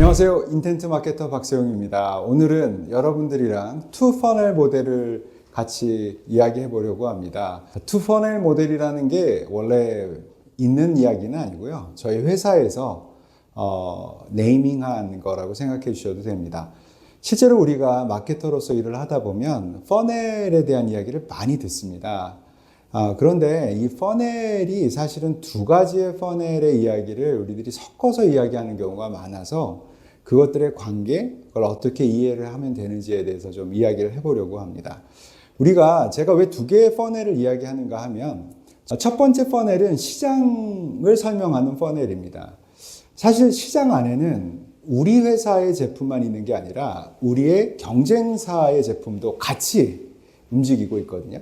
안녕하세요. 인텐트 마케터 박세용입니다. 오늘은 여러분들이랑 투 퍼넬 모델을 같이 이야기해 보려고 합니다. 투 퍼넬 모델이라는 게 원래 있는 이야기는 아니고요. 저희 회사에서 네이밍한 거라고 생각해 주셔도 됩니다. 실제로 우리가 마케터로서 일을 하다 보면 퍼넬에 대한 이야기를 많이 듣습니다. 그런데 이 퍼넬이 사실은 두 가지의 퍼넬의 이야기를 우리들이 섞어서 이야기하는 경우가 많아서 그것들의 관계, 그걸 어떻게 이해를 하면 되는지에 대해서 좀 이야기를 해보려고 합니다. 제가 왜 두 개의 퍼넬을 이야기하는가 하면 첫 번째 퍼넬은 시장을 설명하는 퍼넬입니다. 사실 시장 안에는 우리 회사의 제품만 있는 게 아니라 우리의 경쟁사의 제품도 같이 움직이고 있거든요.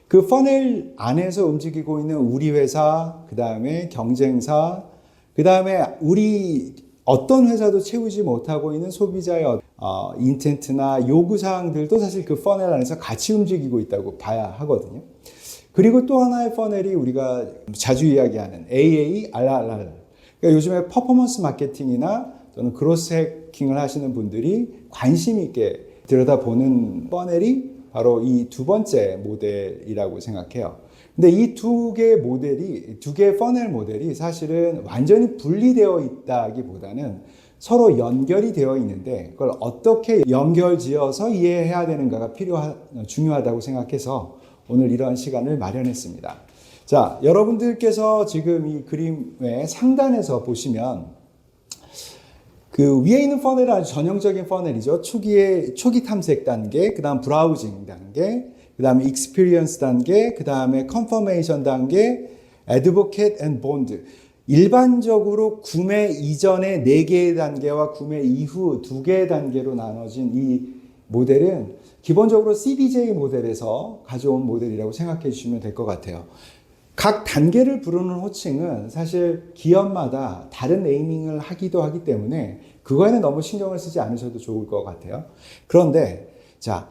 그 퍼넬 안에서 움직이고 있는 우리 회사, 그 다음에 경쟁사, 그 다음에 우리 어떤 회사도 채우지 못하고 있는 소비자의 인텐트나 요구사항들도 사실 그 퍼넬 안에서 같이 움직이고 있다고 봐야 하거든요. 그리고 또 하나의 퍼넬이 우리가 자주 이야기하는 AA, RRR. 그러니까 요즘에 퍼포먼스 마케팅이나 또는 그로스 해킹을 하시는 분들이 관심 있게 들여다보는 퍼넬이 바로 이 두 번째 모델이라고 생각해요. 근데 이 두 개의 퍼넬 모델이 사실은 완전히 분리되어 있다기보다는 서로 연결이 되어 있는데 그걸 어떻게 연결지어서 이해해야 되는가가 중요하다고 생각해서 오늘 이런 시간을 마련했습니다. 자, 여러분들께서 지금 이 그림의 상단에서 보시면 그 위에 있는 퍼넬은 아주 전형적인 퍼넬이죠. 초기 탐색 단계, 그 다음 브라우징 단계, 그 다음에 익스피리언스 단계, 그 다음에 컨퍼메이션 단계, 애드보켓 앤 본드. 일반적으로 구매 이전의 4개의 단계와 구매 이후 2개의 단계로 나눠진 이 모델은 기본적으로 CDJ 모델에서 가져온 모델이라고 생각해 주시면 될 것 같아요. 각 단계를 부르는 호칭은 사실 기업마다 다른 네이밍을 하기도 하기 때문에 그거에는 너무 신경을 쓰지 않으셔도 좋을 것 같아요. 그런데 자,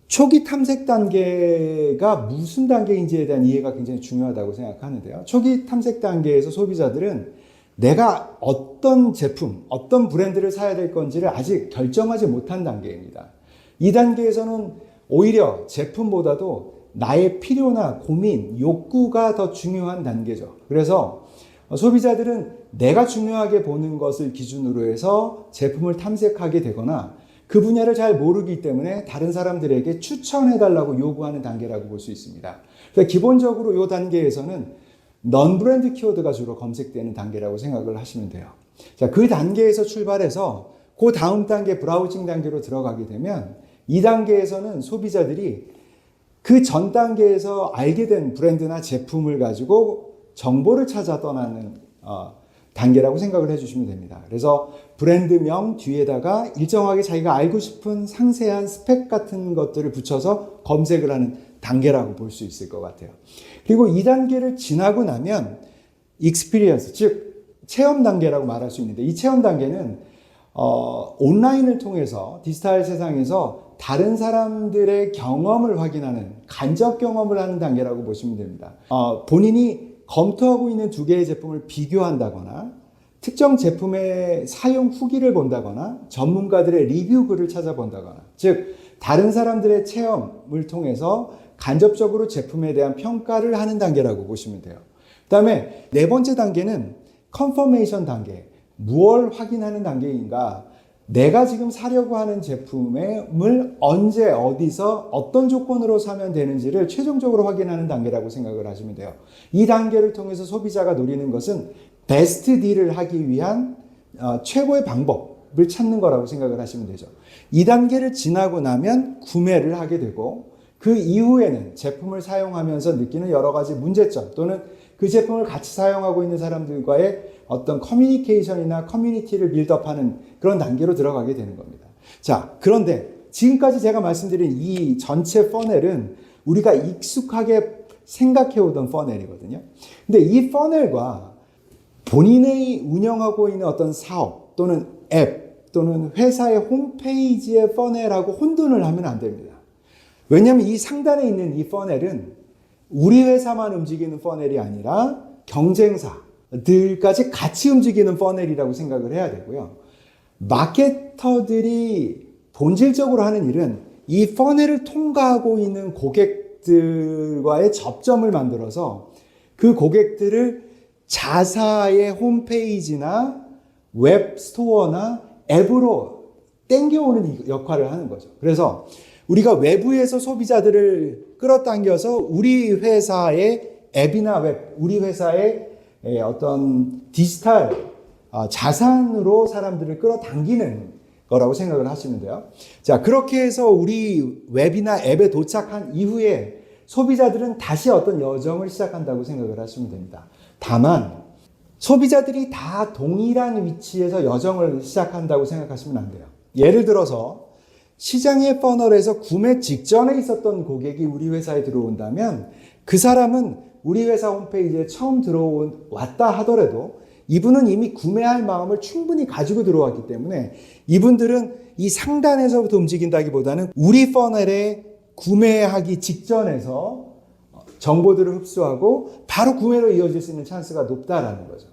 초기 탐색 단계가 무슨 단계인지에 대한 이해가 굉장히 중요하다고 생각하는데요. 초기 탐색 단계에서 소비자들은 내가 어떤 제품, 어떤 브랜드를 사야 될 건지를 아직 결정하지 못한 단계입니다. 이 단계에서는 오히려 제품보다도 나의 필요나 고민, 욕구가 더 중요한 단계죠. 그래서 소비자들은 내가 중요하게 보는 것을 기준으로 해서 제품을 탐색하게 되거나 그 분야를 잘 모르기 때문에 다른 사람들에게 추천해달라고 요구하는 단계라고 볼 수 있습니다. 그래서 기본적으로 이 단계에서는 non-브랜드 키워드가 주로 검색되는 단계라고 생각을 하시면 돼요. 자, 그 단계에서 출발해서 그 다음 단계 브라우징 단계로 들어가게 되면 이 단계에서는 소비자들이 그 전 단계에서 알게 된 브랜드나 제품을 가지고 정보를 찾아 떠나는 단계라고 생각을 해주시면 됩니다. 그래서 브랜드명 뒤에다가 일정하게 자기가 알고 싶은 상세한 스펙 같은 것들을 붙여서 검색을 하는 단계라고 볼 수 있을 것 같아요. 그리고 이 단계를 지나고 나면 익스피리언스, 즉 체험 단계라고 말할 수 있는데 이 체험 단계는 온라인을 통해서 디지털 세상에서 다른 사람들의 경험을 확인하는 간접 경험을 하는 단계라고 보시면 됩니다. 본인이 검토하고 있는 두 개의 제품을 비교한다거나 특정 제품의 사용 후기를 본다거나 전문가들의 리뷰 글을 찾아본다거나 즉 다른 사람들의 체험을 통해서 간접적으로 제품에 대한 평가를 하는 단계라고 보시면 돼요. 그 다음에 네 번째 단계는 컨퍼메이션 단계. 무엇을 확인하는 단계인가? 내가 지금 사려고 하는 제품을 언제, 어디서, 어떤 조건으로 사면 되는지를 최종적으로 확인하는 단계라고 생각을 하시면 돼요. 이 단계를 통해서 소비자가 노리는 것은 베스트 딜을 하기 위한 최고의 방법을 찾는 거라고 생각을 하시면 되죠. 이 단계를 지나고 나면 구매를 하게 되고 그 이후에는 제품을 사용하면서 느끼는 여러 가지 문제점 또는 그 제품을 같이 사용하고 있는 사람들과의 어떤 커뮤니케이션이나 커뮤니티를 빌드업하는 그런 단계로 들어가게 되는 겁니다. 자, 그런데 지금까지 제가 말씀드린 이 전체 퍼넬은 우리가 익숙하게 생각해오던 퍼넬이거든요. 근데 이 퍼넬과 본인이 운영하고 있는 어떤 사업 또는 앱 또는 회사의 홈페이지의 퍼넬하고 혼돈을 하면 안 됩니다. 왜냐하면 이 상단에 있는 이 퍼넬은 우리 회사만 움직이는 퍼넬이 아니라 경쟁사들까지 같이 움직이는 퍼넬이라고 생각을 해야 되고요. 마케터들이 본질적으로 하는 일은 이 퍼넬을 통과하고 있는 고객들과의 접점을 만들어서 그 고객들을 자사의 홈페이지나 웹스토어나 앱으로 땡겨오는 역할을 하는 거죠. 그래서 우리가 외부에서 소비자들을 끌어당겨서 우리 회사의 앱이나 웹, 우리 회사의 어떤 디지털 자산으로 사람들을 끌어당기는 거라고 생각을 하시면 돼요. 자, 그렇게 해서 우리 웹이나 앱에 도착한 이후에 소비자들은 다시 어떤 여정을 시작한다고 생각을 하시면 됩니다. 다만 소비자들이 다 동일한 위치에서 여정을 시작한다고 생각하시면 안 돼요. 예를 들어서 시장의 퍼널에서 구매 직전에 있었던 고객이 우리 회사에 들어온다면 그 사람은 우리 회사 홈페이지에 처음 왔다 하더라도 이분은 이미 구매할 마음을 충분히 가지고 들어왔기 때문에 이분들은 이 상단에서부터 움직인다기보다는 우리 퍼널에 구매하기 직전에서 정보들을 흡수하고 바로 구매로 이어질 수 있는 찬스가 높다라는 거죠.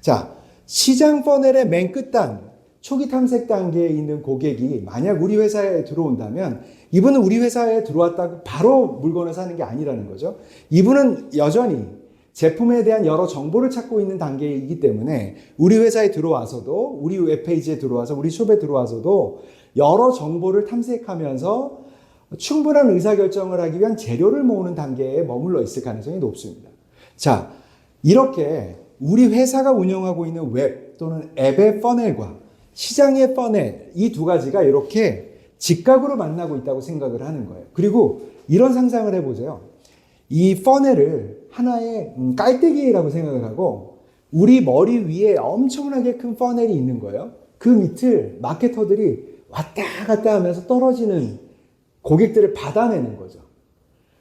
자, 시장 퍼널의 맨 끝단, 초기 탐색 단계에 있는 고객이 만약 우리 회사에 들어온다면 이분은 우리 회사에 들어왔다고 바로 물건을 사는 게 아니라는 거죠. 이분은 여전히 제품에 대한 여러 정보를 찾고 있는 단계이기 때문에 우리 회사에 들어와서도 우리 웹페이지에 들어와서 우리 숍에 들어와서도 여러 정보를 탐색하면서 충분한 의사결정을 하기 위한 재료를 모으는 단계에 머물러 있을 가능성이 높습니다. 자, 이렇게 우리 회사가 운영하고 있는 웹 또는 앱의 퍼넬과 시장의 퍼넬, 이 두 가지가 이렇게 직각으로 만나고 있다고 생각을 하는 거예요. 그리고 이런 상상을 해보세요. 이 퍼넬을 하나의 깔때기라고 생각을 하고 우리 머리 위에 엄청나게 큰 퍼넬이 있는 거예요. 그 밑을 마케터들이 왔다 갔다 하면서 떨어지는 고객들을 받아내는 거죠.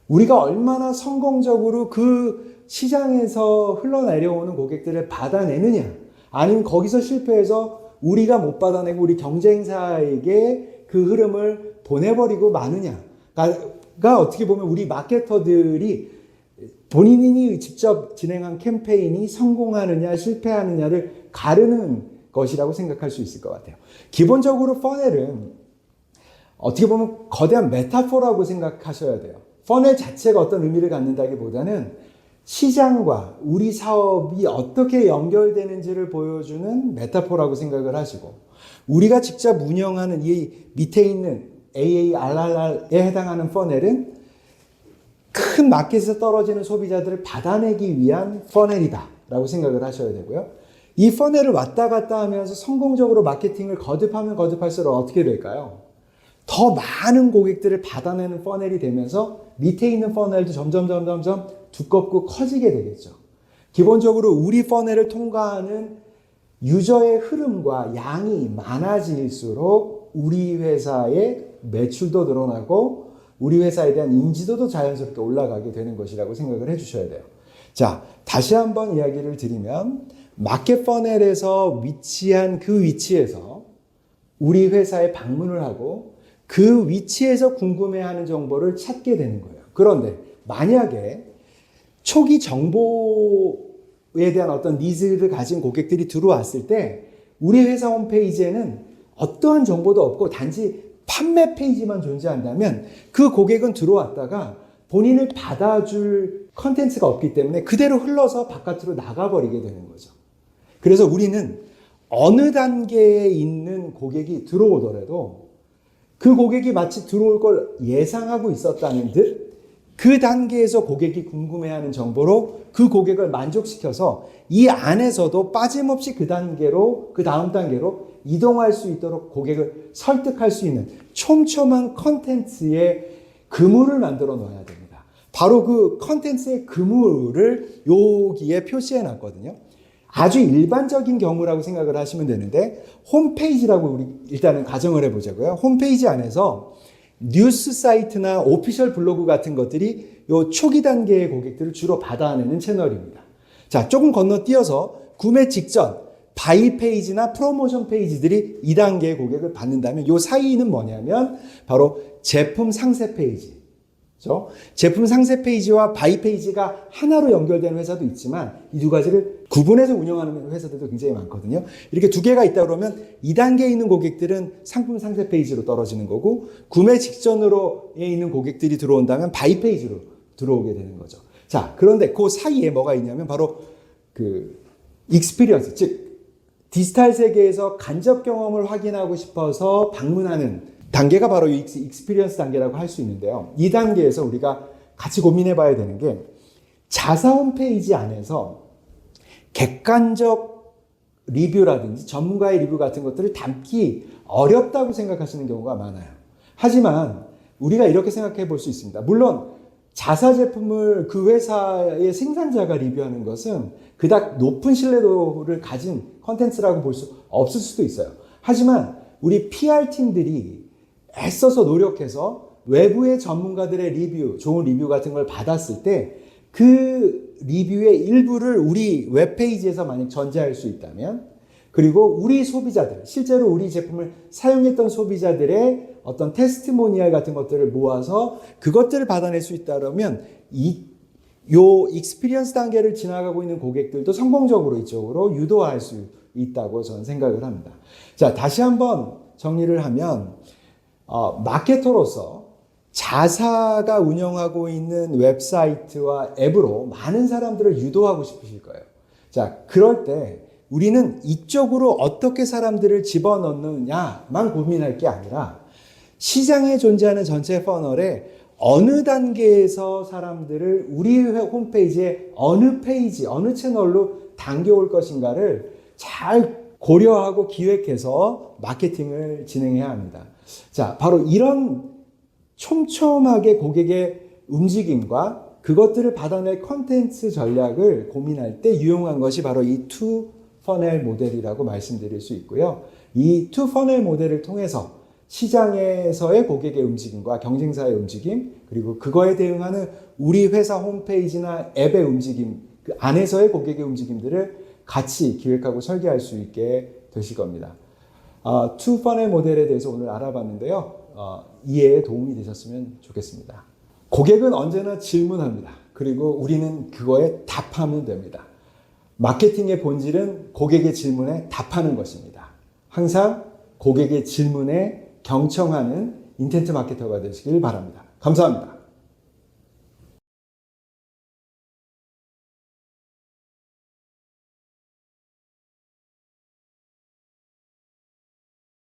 우리가 얼마나 성공적으로 그 시장에서 흘러내려오는 고객들을 받아내느냐, 아니면 거기서 실패해서 우리가 못 받아내고 우리 경쟁사에게 그 흐름을 보내버리고 마느냐가 어떻게 보면 우리 마케터들이 본인이 직접 진행한 캠페인이 성공하느냐 실패하느냐를 가르는 것이라고 생각할 수 있을 것 같아요. 기본적으로 퍼넬은 어떻게 보면 거대한 메타포라고 생각하셔야 돼요. 퍼넬 자체가 어떤 의미를 갖는다기보다는 시장과 우리 사업이 어떻게 연결되는지를 보여주는 메타포라고 생각을 하시고 우리가 직접 운영하는 이 밑에 있는 AARR에 해당하는 퍼넬은 큰 마켓에서 떨어지는 소비자들을 받아내기 위한 퍼넬이다 라고 생각을 하셔야 되고요. 이 퍼넬을 왔다 갔다 하면서 성공적으로 마케팅을 거듭하면 거듭할수록 어떻게 될까요? 더 많은 고객들을 받아내는 퍼넬이 되면서 밑에 있는 퍼넬도 점점 두껍고 커지게 되겠죠. 기본적으로 우리 퍼넬을 통과하는 유저의 흐름과 양이 많아질수록 우리 회사의 매출도 늘어나고 우리 회사에 대한 인지도도 자연스럽게 올라가게 되는 것이라고 생각을 해주셔야 돼요. 자, 다시 한번 이야기를 드리면 마켓 퍼넬에서 위치한 그 위치에서 우리 회사에 방문을 하고 그 위치에서 궁금해하는 정보를 찾게 되는 거예요. 그런데 만약에 초기 정보에 대한 어떤 니즈를 가진 고객들이 들어왔을 때 우리 회사 홈페이지에는 어떠한 정보도 없고 단지 판매 페이지만 존재한다면 그 고객은 들어왔다가 본인을 받아줄 컨텐츠가 없기 때문에 그대로 흘러서 바깥으로 나가버리게 되는 거죠. 그래서 우리는 어느 단계에 있는 고객이 들어오더라도 그 고객이 마치 들어올 걸 예상하고 있었다는 듯 그 단계에서 고객이 궁금해하는 정보로 그 고객을 만족시켜서 이 안에서도 빠짐없이 그 단계로, 그 다음 단계로 이동할 수 있도록 고객을 설득할 수 있는 촘촘한 컨텐츠의 그물을 만들어 놓아야 됩니다. 바로 그 컨텐츠의 그물을 여기에 표시해 놨거든요. 아주 일반적인 경우라고 생각을 하시면 되는데 홈페이지라고 우리 일단은 가정을 해보자고요. 홈페이지 안에서 뉴스 사이트나 오피셜 블로그 같은 것들이 요 초기 단계의 고객들을 주로 받아내는 채널입니다. 자, 조금 건너뛰어서 구매 직전 바이 페이지나 프로모션 페이지들이 2단계의 고객을 받는다면 요 사이는 뭐냐면 바로 제품 상세 페이지, 그렇죠? 제품 상세 페이지와 바이 페이지가 하나로 연결되는 회사도 있지만 이 두 가지를 구분해서 운영하는 회사들도 굉장히 많거든요. 이렇게 두 개가 있다 그러면 2단계에 있는 고객들은 상품 상세 페이지로 떨어지는 거고 구매 직전으로에 있는 고객들이 들어온다면 바이 페이지로 들어오게 되는 거죠. 자, 그런데 그 사이에 뭐가 있냐면 바로 그 익스피리언스, 즉 디지털 세계에서 간접 경험을 확인하고 싶어서 방문하는 단계가 바로 이 익스피리언스 단계라고 할 수 있는데요. 이 단계에서 우리가 같이 고민해 봐야 되는 게 자사 홈페이지 안에서 객관적 리뷰라든지 전문가의 리뷰 같은 것들을 담기 어렵다고 생각하시는 경우가 많아요. 하지만 우리가 이렇게 생각해 볼 수 있습니다. 물론 자사 제품을 그 회사의 생산자가 리뷰하는 것은 그닥 높은 신뢰도를 가진 컨텐츠라고 볼 수 없을 수도 있어요. 하지만 우리 PR팀들이 애써서 노력해서 외부의 전문가들의 리뷰, 좋은 리뷰 같은 걸 받았을 때 그 리뷰의 일부를 우리 웹페이지에서 만약 전제할 수 있다면, 그리고 우리 소비자들, 실제로 우리 제품을 사용했던 소비자들의 어떤 테스티모니얼 같은 것들을 모아서 그것들을 받아낼 수 있다면 요 익스피리언스 단계를 지나가고 있는 고객들도 성공적으로 이쪽으로 유도할 수 있다고 저는 생각을 합니다. 자, 다시 한번 정리를 하면 마케터로서 자사가 운영하고 있는 웹사이트와 앱으로 많은 사람들을 유도하고 싶으실 거예요. 자, 그럴 때 우리는 이쪽으로 어떻게 사람들을 집어넣느냐만 고민할 게 아니라 시장에 존재하는 전체 퍼널에 어느 단계에서 사람들을 우리 홈페이지에 어느 페이지, 어느 채널로 당겨올 것인가를 잘 고려하고 기획해서 마케팅을 진행해야 합니다. 자, 바로 이런 촘촘하게 고객의 움직임과 그것들을 받아낼 컨텐츠 전략을 고민할 때 유용한 것이 바로 이 투 퍼넬 모델이라고 말씀드릴 수 있고요. 이 투 퍼넬 모델을 통해서 시장에서의 고객의 움직임과 경쟁사의 움직임, 그리고 그거에 대응하는 우리 회사 홈페이지나 앱의 움직임, 그 안에서의 고객의 움직임들을 같이 기획하고 설계할 수 있게 되실 겁니다. 투 퍼넬 모델에 대해서 오늘 알아봤는데요. 이해에 도움이 되셨으면 좋겠습니다. 고객은 언제나 질문합니다. 그리고 우리는 그거에 답하면 됩니다. 마케팅의 본질은 고객의 질문에 답하는 것입니다. 항상 고객의 질문에 경청하는 인텐트 마케터가 되시길 바랍니다. 감사합니다.